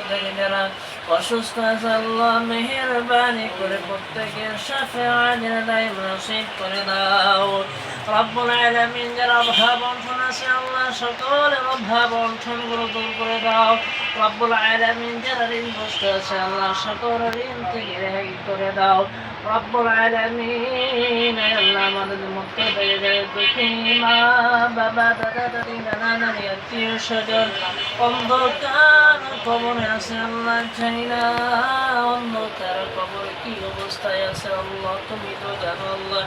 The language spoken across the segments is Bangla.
থেকে যারা অসুস্থ আছে আল্লাহ মেহেরবানি করে প্রত্যেকের শাফাআতের দায়িত্ব নসিব করে দাও। রব্বুল আলামিন যারা অভাব অনটন আছে আল্লাহ সকলের অভাব অনটনগুলো দূর করে দাও। রব্বুল আলামিন যারা ঋণগ্রস্ত আছে আল্লাহ সকলের ঋণ থেকে রেহাই করে দাও। রব্বুল আলামিন আল্লাহ আমাদের মুত্তাকিদের দুঃখী মা বাবা দাদা দাদি নানা নানি আত্মীয় স্বজন অন্ধকার কবরে আছে আল্লাহ জানি না অন্ধকার কবরে কি অবস্থায় আছে আল্লাহ তুমি তো জানো আল্লাহ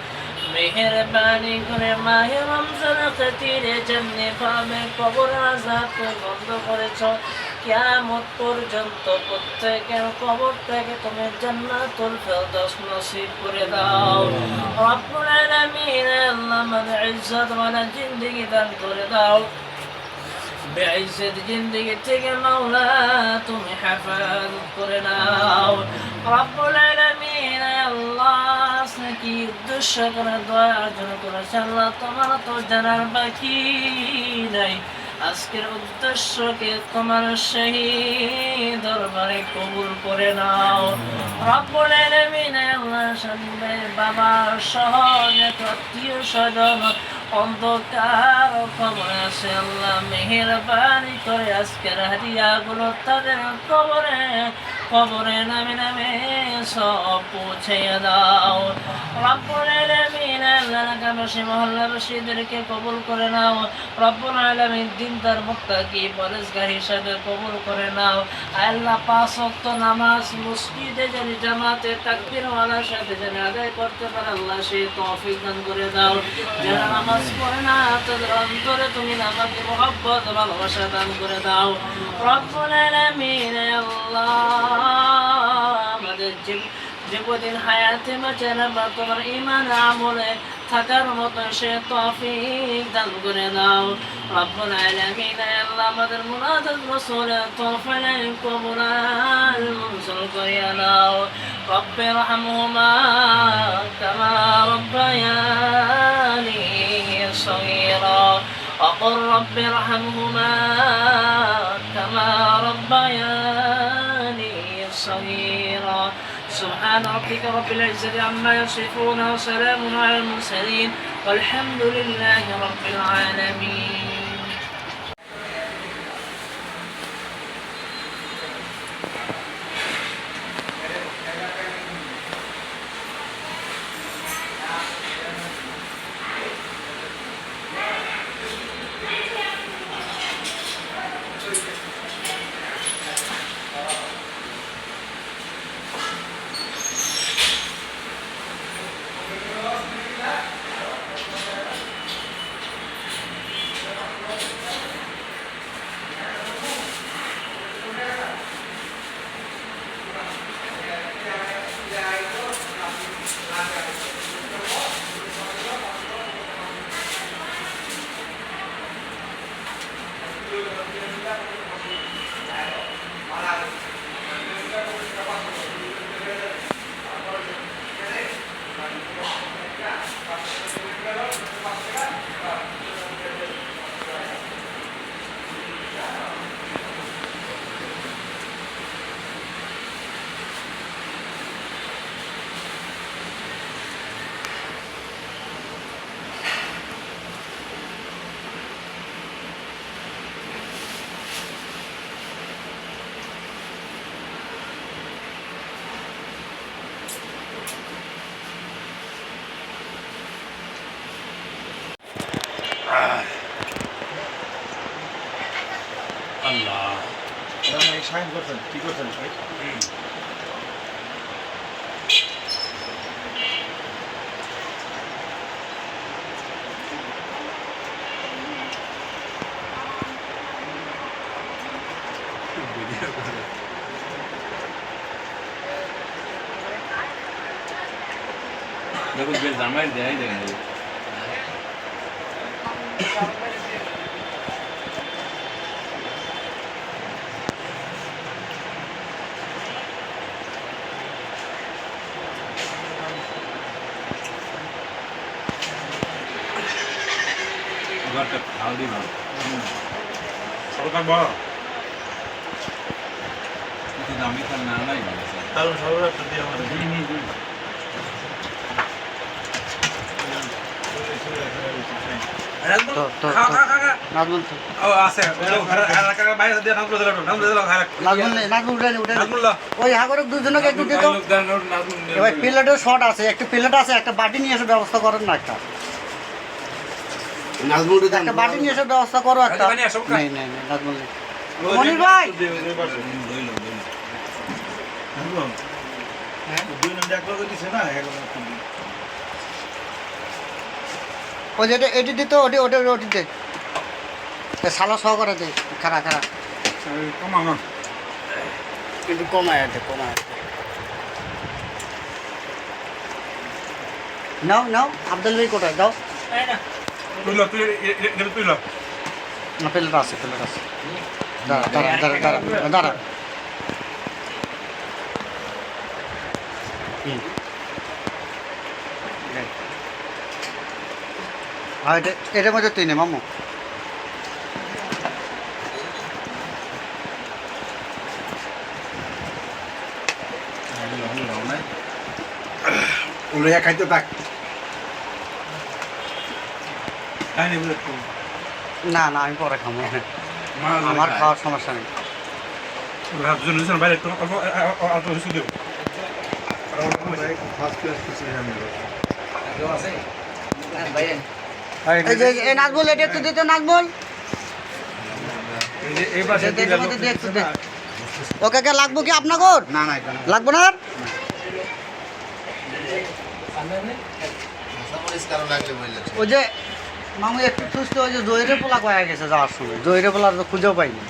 মেহেরবানি করে মাহে রমজানের খাতিরে যেমনি ভাবে কবর আযাবকে বন্ধ করেছ কিয়ামত পর্যন্ত প্রত্যেকের কবর থেকে তুমি জান্নাতুল ফেরদাউস নসিব করে দাও। রব্বুল আলামিন আল্লাহ আমাদের ইজ্জত ওয়ালা জিন্দেগি দান করে দাও। বেইজ্জত জিন্দেগি থেকে মাওলা তুমি হেফাজত করে নাও। রব্বুল আলামিন আল্লাহ কি উদ্দেশ্য করে দোয়া অর্জন করেছে আল্লাহ তোমার তো জানার বাকি নাই। আজকের উদ্দেশ্যকে তোমার সেই দরবারে কবুল করে নাও। রব্বুল আলামিন আল্লাহ সামনে বাবা সহ আত্মীয় স্বজন অন্ধকার কবরে আছে আল্লাহ মেহেরবানি করে আজকের হাদিয়াগুলো তাদের কবরে নামে নামে সব পৌঁছে দাও। রব্বুল আলামিন এলাকাবাসী মহল্লাবাসীদেরকে কবুল করে নাও। রব্বুল আলামিন দিনদার মুত্তাকি পরেশগার হিসাবে কবুল করে নাও। আল্লাহ 5 ওয়াক্ত নামাজ মসজিদে জানি জামাতে তাকবীরওয়ালার সাথে জানি আদায় করতে পারে আল্লাহ সেই তৌফিক দান করে দাও। যারা নামাজ পড়ে না তাদের অন্তরে তুমি নামাজে মুহাব্বত ভালোবাসা দান করে দাও। রব্বুল আলামিন আল্লাহ আমাদের জীবদিন হায়াতে বাঁচানো বা তোমার ঈমান আমলে থাকার মতো সে তৌফিক দান করে দাও। রব্বুল আলামিন আল্লাহ আমাদের মুরাদ রাসূল তওফালে কবুল মঞ্জুর করে দাও। রব্বি রহমহুমা কামা রব্বায়ানি صغيرا وقل رب ارحمهما كما ربياني صغيرا سبحان ربك رب العزة عما يصفون وسلام على المرسلين والحمد لله رب العالمين. আল্লাহ সাইন করছেন কি করছেন দেখো বেশ জামাই দেয় দেখেন ঘরটা খাওয়া দিই ভালো সরকার বড় দামি খান না নাই তাহলে সবাই একটা দিয়ে আমাদের নাজমুল ওই হাগরক দুজনকে একটু দিত। এবার প্লেটের শর্ট আছে, একটা প্লেট আছে, একটা বাটি নিয়ে এসে ব্যবস্থা করেন না একটা একটা বাটি নিয়ে এসে ব্যবস্থা করো একটা। নেই নেই নেই নাজমুল নেই। মনির ভাই দুই নম্বর এক লোক দিছে না ওই যেটা এটি দিত ওটি ওটি ওটি দে সালা সহকারে দে খারা খারা কিন্তু কমায় দে কমায় দে। নাও নাও আব্দুল ভাই কোথায় দাও না প্লেট আছে প্লেট আছে দাঁড়া দাঁড়া দাঁড়া দাঁড়া দাঁড়া হ্যাঁ এটার মধ্যে তুই নে মামু উড়ে খাইতে থাক না না আমি পরে খাবো আমার খাওয়ার সমস্যা নেই এই যে এই নাজবুল এটা একটু দিতে নাজবুল ওকে কে লাগবো কি আপনাকে না না লাগবো না আর? ওই যে মামু একটু সুস্থ ওই যে জয়রে পোলা কয়া গেছে যাওয়ার সময় জয়রে পোলা তো খুঁজেও পাইনি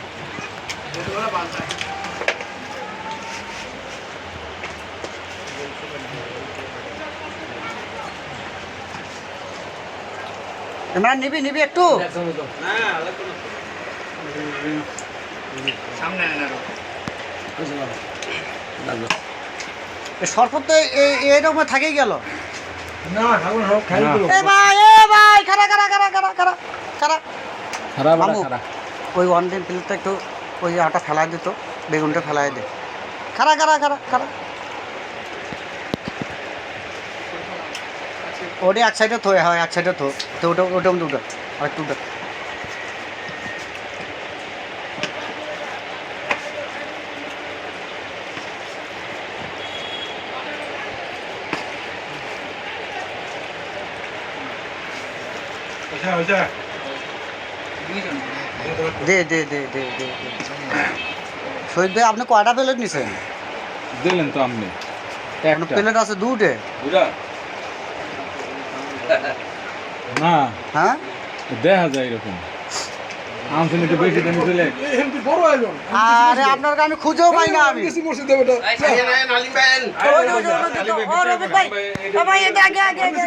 ইমরান নিবি নিবি একটু সরপত তো এইরকম থাকেই গেল না ঠাকুর সব খাই এ ভাই খারা খারা খারা খারা খারা খারা মামু ওই ওয়ান টাইম প্লেটটা একটু ওই আটা ফেলাই দিত বেগুনটা ফেলাই দে খারা খারা খারা খারা ওটা এক সাইডে থো হয় এক সাইডে থো তো ওটা ওটা ওটা আর একটু ওটা দে দে দে দে দে শহীদ ভাই আপনি কয়টা প্লেট নিছেন দিলেন তো আপনি প্লেট আছে দুটে না হ্যাঁ দেখা যায় এরকম আমসেন একটু বেশি দামি দিলে আরে আপনার আমি খুঁজেও পাই না আমি ও রবিন ভাই ও ভাই এটা আগে আগে আগে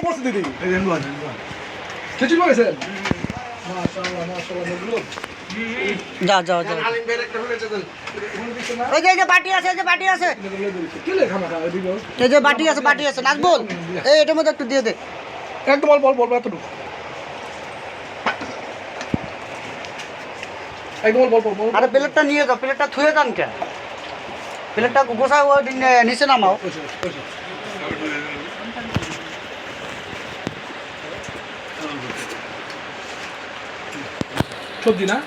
যাও যাও যাও ওই যে বাটি আছে এই যে বাটি আছে এই যে বাটি আছে নাজবুল এই এটার মধ্যে একটু দিয়ে দে একদম বল এতটুকু একদম বল আরে প্লেটটা নিয়ে যাও প্লেটটা থুয়ে যান কেন প্লেটটা গোছায় ওই নিচে নামাও সবজি না